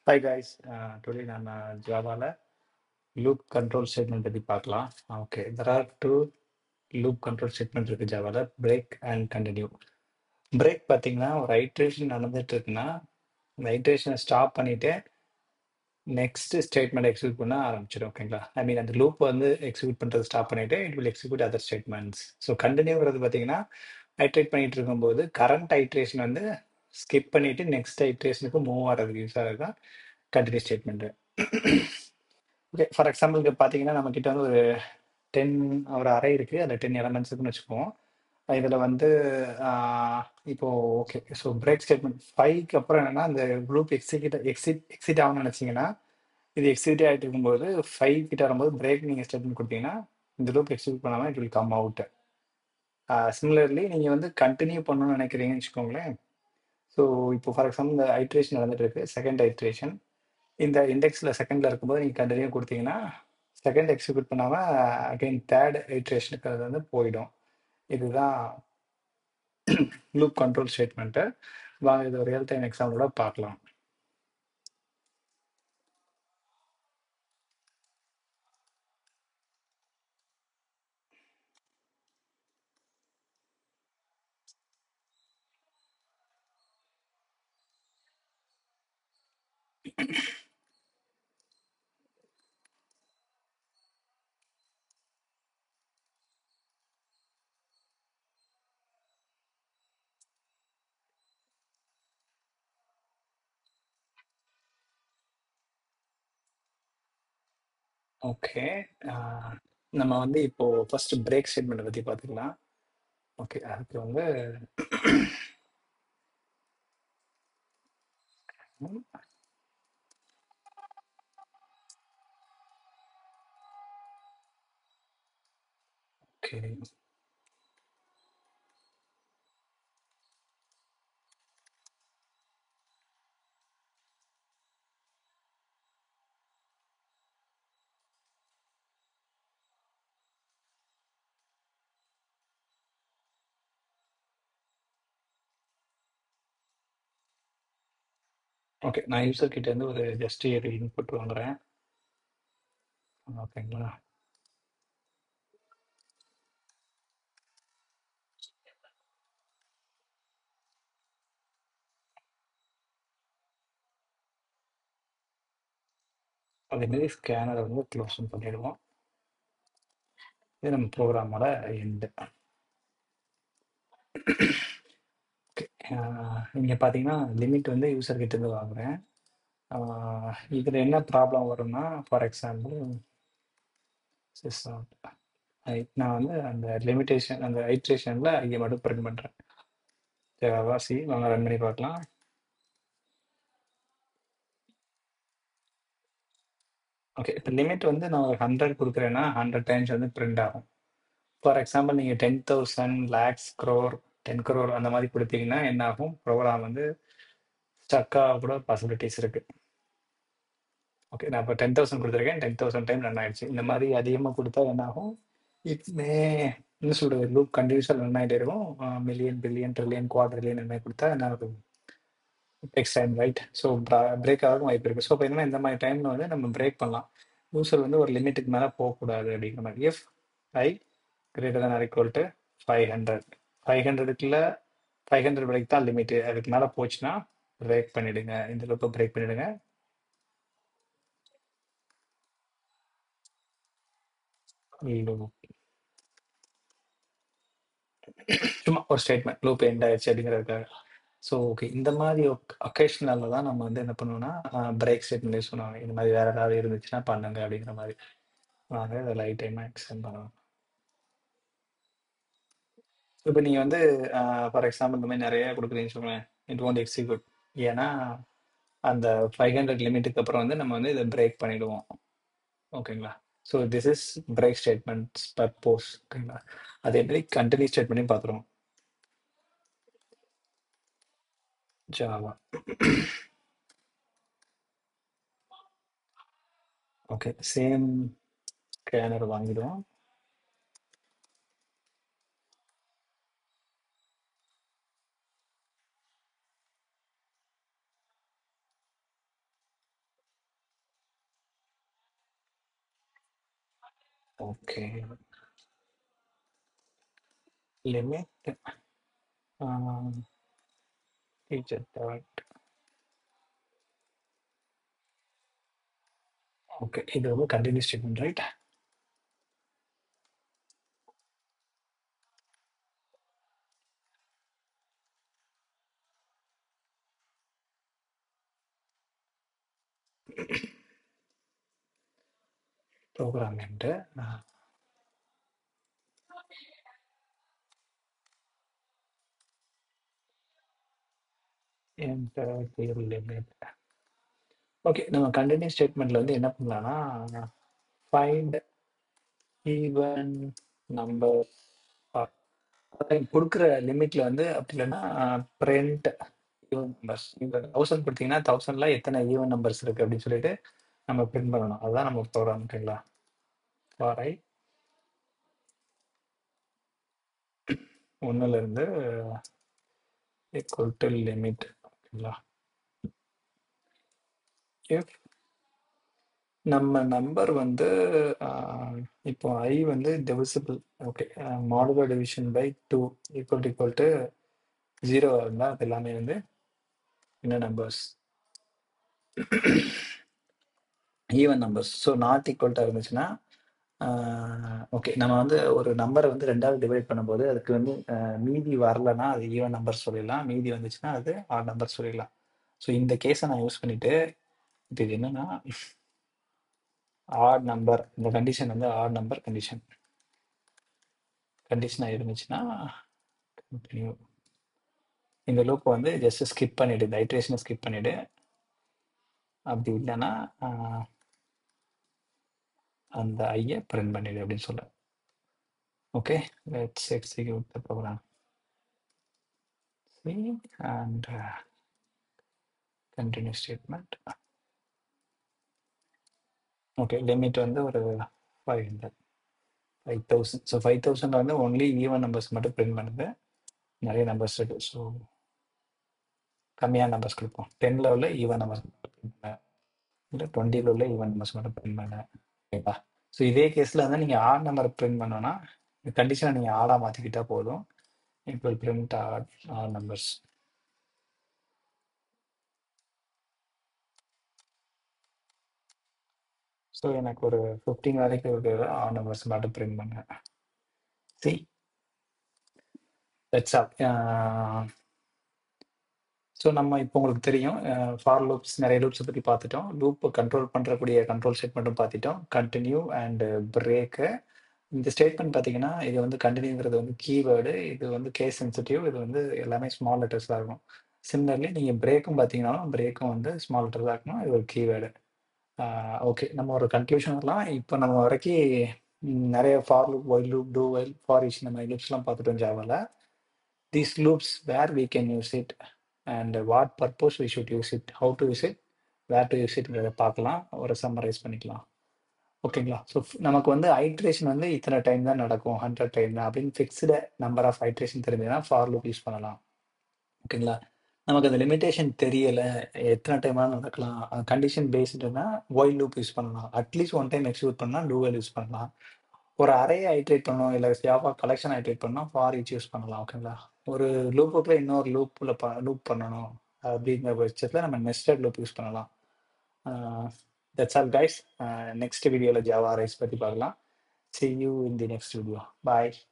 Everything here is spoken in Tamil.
Hi guys, today நம்ம ஜாவால லூப் கண்ட்ரோல் ஸ்டேட்மெண்ட் பத்தி பார்க்கலாம். Okay, there are two loop control statement இருக்கு ஜாவால, பிரேக் அண்ட் கண்டினியூ. பிரேக் பார்த்தீங்கன்னா ஒரு ஐட்ரேஷன் நடந்துட்டு இருக்குன்னா அந்த ஐட்ரேஷனை ஸ்டாப் பண்ணிட்டு நெக்ஸ்ட் ஸ்டேட்மெண்ட் எக்ஸிக்யூட் பண்ண ஆரம்பிச்சிடும். ஓகேங்களா, ஐ மீன் அந்த லூப் வந்து எக்ஸிக்யூட் பண்ணுறது ஸ்டாப் பண்ணிட்டு it will execute other statements. So கண்டினியூங்கிறது பார்த்தீங்கன்னா ஐட்ரேட் பண்ணிட்டு இருக்கும்போது கரண்ட் ஐட்ரேஷன் வந்து ஸ்கிப் பண்ணிட்டு நெக்ஸ்ட் ஐட்ரேஷனுக்கு மூவ் ஆகிறதுக்கு யூஸ் ஆகுது கண்டினியூ ஸ்டேட்மெண்ட். ஓகே, ஃபார் எக்ஸாம்பிளுக்கு பார்த்தீங்கன்னா நம்ம கிட்ட வந்து ஒரு 10 ஒரு அரே இருக்கு. அதில் 10 எலமெண்ட்ஸ் இருக்குன்னு வச்சுக்குவோம். இதில் வந்து இப்போ ஓகே, ஸோ பிரேக் ஸ்டேட்மெண்ட் 5க்கு அப்புறம் என்னன்னா அந்த குரூப் எக்ஸிட் ஆகணும்னு நினச்சிங்கன்னா இது எக்ஸிட் ஆகிட்டு இருக்கும்போது 5 கிட்ட வரும்போது பிரேக் நீங்கள் ஸ்டேட்மெண்ட் கொடுத்தீங்கன்னா இந்த லூப் எக்ஸிக்யூட் பண்ணாமல் it will come out. Similarly நீங்கள் வந்து கண்டினியூ பண்ணணும்னு நினைக்கிறீங்கன்னு வச்சுக்கோங்களேன். ஸோ இப்போ ஃபார் எக்ஸாம்பிள் இந்த ஐட்ரேஷன் நடந்துட்டு இருக்கு, செகண்ட் ஐட்ரேஷன். இந்த இண்டெக்ஸில் செகண்டில் இருக்கும்போது நீங்கள் கண்டினியூ கொடுத்தீங்கன்னா செகண்ட் எக்ஸிக்யூட் பண்ணாமல் அகைன் தேர்ட் ஐட்ரேஷனுக்கு அது வந்து போயிடும். இதுதான் லூப் கண்ட்ரோல் ஸ்டேட்மெண்ட்டு. வாங்க இது ரியல் டைம் எக்ஸாம்பிளோட பார்க்கலாம். ஓகே, நம்ம வந்து இப்போ ஃபர்ஸ்ட் பிரேக் ஸ்டேட்மெண்ட்டை பற்றி பார்த்துக்கலாம். ஓகே, அதுக்கு வந்து ஓகே ஓகே, நான் யூசர் கிட்ட இருந்து ஒரு ஜஸ்ட் ஒரு இன்புட் வாங்குறேன். ஓகேங்களா, அதேமாரி ஸ்கேனரை வந்து க்ளோஸ் பண்ணிடுவோம். இது நம்ம ப்ரோக்ராமோட எண்டு. ஓகே, இங்கே பார்த்தீங்கன்னா லிமிட் வந்து யூசர் கிட்ட இருந்து வாங்குறேன். இதில் என்ன ப்ராப்ளம் வரும்னா ஃபார் எக்ஸாம்பிள் சிஸ்டம் நான் வந்து அந்த லிமிட்டேஷன் அந்த ஐட்ரேஷனில் இங்கே மட்டும் பிரிண்ட் பண்ணுறேன். தேவைவா சி வாங்க ரன் பண்ணி பார்க்கலாம். ஓகே, இப்போ லிமிட் வந்து நான் ஒரு 100 கொடுக்குறேன்னா 100 டைம்ஸ் வந்து பிரிண்ட் ஆகும். ஃபார் எக்ஸாம்பிள் நீங்கள் 10,000 லேக்ஸ் க்ரோர் 10 crore அந்த மாதிரி கொடுத்தீங்கன்னா என்ன ஆகும், ப்ரோக்ராம் வந்து ஸ்டக்காக கூட பாசிபிலிட்டிஸ் இருக்குது. ஓகே, நான் இப்போ 10,000 கொடுத்துருக்கேன், 10,000 டைம் ரன் ஆயிடுச்சு. இந்த மாதிரி அதிகமாக கொடுத்தா என்ன ஆகும், இட்மே என்ன சொல்கிறது, லூப் கண்டினியூஸாக ரன் ஆகிட்டே இருக்கும். மில்லியன் பில்லியன் ட்ரில்லியன் குவாட்ரில்லியன் இந்த மாதிரி கொடுத்தா என்ன ஆகும், டெக்ஸ் டைம் ரைட். ஸோ பிரேக் ஆகும் வாய்ப்பு இருக்குது. ஸோ இப்போ என்னன்னா இந்த மாதிரி டைமில் வந்து நம்ம பிரேக் பண்ணலாம். யூசர் வந்து ஒரு லிமிட்டுக்கு மேலே போகக்கூடாது அப்படிங்கிற மாதிரி. If I greater than or equal to 500 500க்குள்ள 500 வரைக்கும் தான் லிமிட்டு. அதுக்கு மேலே போச்சுன்னா பிரேக் பண்ணிடுங்க, இந்த லூப்பை பிரேக் பண்ணிடுங்க. சும்மா ஒரு ஸ்டேட்மெண்ட் லூப் எண்ட் ஆயிடுச்சு அப்படிங்கிறதுக்காக. ஸோ ஓகே, இந்த மாதிரி ஒகேஷனலில் தான் நம்ம வந்து என்ன பண்ணுவோம்னா பிரேக் ஸ்டேட்மெண்ட் யூஸ் பண்ணுவாங்க. இந்த மாதிரி வேறு ஏதாவது இருந்துச்சுன்னா பண்ணுங்க அப்படிங்கிற மாதிரி. வாங்க இதை லைட் டைமாக எக்ஸ்டெண்ட் பண்ணலாம். இப்போ நீங்கள் வந்து ஃபார் எக்ஸாம்பிள் இந்த மாதிரி நிறைய கொடுக்குறீங்கன்னு சொல்லுவேன், இட் ஒன்ட் எக்ஸிக்யூட். ஏன்னா அந்த 500 லிமிட்டுக்கு அப்புறம் வந்து நம்ம வந்து இதை பிரேக் பண்ணிடுவோம். ஓகேங்களா, so this is break statements purpose. ஓகேங்களா, அதே மாதிரி கண்டினியூ ஸ்டேட்மெண்ட்டையும் பார்த்துருவோம். ஜாவா ஓகே, சேம் ஸ்கேனர் வாங்கிடுவோம். ஓகே. லிமிட் டீச்சர் டாட். ஓகே, இது வந்து continues statement right. Program end limit. Okay, நம்ம கண்டினியூஸ் ஸ்டேட்மெண்ட்ல வந்து என்ன பண்ணலாம்னா ஃபைண்ட் ஈவன் நம்பர் கொடுக்குற லிமிட்ல வந்து அப்படி இல்லைன்னா பிரிண்ட் ஈவன் நம்பர்ஸ். இந்த 1000 கொடுத்தீங்கன்னா 1000ல எத்தனை ஈவன் நம்பர்ஸ் இருக்கு அப்படின்னு சொல்லிட்டு நம்ம பிரிண்ட் பண்ணணும். அதுதான் நம்ம ப்ரோக்ராம். ஓகேங்களா? ஃபார் ஐ 1ல இருந்து ஈக்குவல் டு லிமிட். ஓகேங்களா? இஃப் நம்ம நம்பர் வந்து இப்போ ஐ வந்து divisible. Okay, modular division by 2 equal to 0 இருந்தால் அது எல்லாமே வந்து என்ன numbers? Even numbers. So not ஈக்குவல்ட்டாக இருந்துச்சுன்னா ஓகே, நம்ம வந்து ஒரு நம்பரை வந்து ரெண்டாவது டிவைட் பண்ணும்போது அதுக்கு வந்து மீதி வரலன்னா அது ஈவன் நம்பர் சொல்லிடலாம், மீதி வந்துச்சுன்னா அது ஆட் நம்பர் சொல்லிடலாம். ஸோ இந்த கேஸை நான் யூஸ் பண்ணிட்டு இப்போ இது என்னன்னா ஆட் நம்பர். இந்த கண்டிஷன் வந்து ஆட் நம்பர் கண்டிஷனாக இருந்துச்சுன்னா கண்டினியூ. இந்த லூப் வந்து ஜஸ்ட் ஸ்கிப் பண்ணிவிடு, இந்த ஐட்ரேஷனை ஸ்கிப் பண்ணிவிடு. அப்படி இல்லைன்னா அந்த ஐயை பிரிண்ட் பண்ணிவிடு அப்படின்னு சொல்ல. Okay, let's execute the program. And continue statement. Okay, limit வந்து ஒரு 500 5000. ஸோ 5000 வந்து ஒன்லி ஈவன் நம்பர்ஸ் மட்டும் பிரிண்ட் பண்ணுது. நிறைய நம்பர்ஸ் இருக்கு, ஸோ கம்மியான நம்பர்ஸ் கொடுப்போம். 10ல் உள்ள ஈவன் நம்பர்ஸ் மட்டும் பிரிண்ட் பண்ண, இல்லை 20ல் உள்ள ஈவன் நம்பர்ஸ் மட்டும் பிரிண்ட் பண்ண. ஓகேப்பா? ஸோ இதே கேஸில் வந்து நீங்கள் ஆட் நம்பர் பிரிண்ட் பண்ணோன்னா இந்த கண்டிஷனை நீங்கள் ஆடாக மாற்றிக்கிட்டா போதும். இப்போ பிரிண்ட் ஆட் நம்பர்ஸ். ஸோ எனக்கு ஒரு 15 வரைக்கும் ஒரு ஆட் நம்பர்ஸ் மட்டும் பிரிண்ட் பண்ணேன். See that's all. ஸோ நம்ம இப்போ உங்களுக்கு தெரியும் ஃபார் லூப்ஸ், நிறைய லூப்ஸை பற்றி பார்த்துட்டோம். லூப்பை கண்ட்ரோல் பண்ணுறக்கூடிய கண்ட்ரோல் ஸ்டேட்மெண்ட்டும் பார்த்துட்டோம். Continue and break. இந்த ஸ்டேட்மெண்ட் பார்த்தீங்கன்னா இது வந்து கண்டினியூங்கிறது வந்து கீவேர்டு, இது வந்து கேஸ் சென்சிட்டிவ், இது வந்து எல்லாமே ஸ்மால் லெட்டர்ஸ் தான் இருக்கும். சிமிலர்லி நீங்கள் பிரேக்கும் பார்த்தீங்கன்னாலும் பிரேக்கும் வந்து ஸ்மால் லெட்டர் தான் இருக்கணும், இது ஒரு கீவேர்டு. ஓகே, நம்ம ஒரு கன்க்ளூஷன் வரலாம். இப்போ நம்ம வரைக்கும் நிறைய for loop, while loop, do while, for each இந்த மாதிரி லூப்ஸ்லாம் பார்த்துட்டோம் ஜாவால. These loops where we can use it and what purpose we should use it, how to use it, where to use it பார்க்கலாம், ஒரு சம்மரைஸ் பண்ணிக்கலாம். ஓகேங்களா? ஸோ நமக்கு வந்து ஐட்ரேஷன் வந்து இத்தனை டைம் தான் நடக்கும், 100 டைம் தான் அப்படின்னு ஃபிக்ஸ்டு நம்பர் ஆஃப் ஐட்ரேஷன் தெரிஞ்சதுன்னா ஃபார் லூப் யூஸ் பண்ணலாம். ஓகேங்களா? நமக்கு அந்த லிமிடேஷன் தெரியலை, எத்தனை டைம் நடக்கலாம், கண்டிஷன் பேஸ்டுனா ஒயில் லூப் யூஸ் பண்ணலாம். அட்லீஸ்ட் ஒன் டைம் எக்ஸிக்யூட் பண்ணால் டூவல் யூஸ் பண்ணலாம். ஒரு அறையை ஐட்ரேட் பண்ணணும், இல்லை ஜாவா கலெக்ஷன் ஐட்ரேட் பண்ணணும், ஃபார் ஈச் யூஸ் பண்ணலாம். ஓகேங்களா? ஒரு லூப்புக்குள்ள இன்னொரு லூப் பண்ணணும் அப்படிங்கிற பட்சத்தில் நம்ம நெஸ்டட் லூப் யூஸ் பண்ணலாம். That's all guys. நெக்ஸ்ட் வீடியோவில் ஜாவா ரைஸ் பற்றி பார்க்கலாம். See you in the next video. Bye.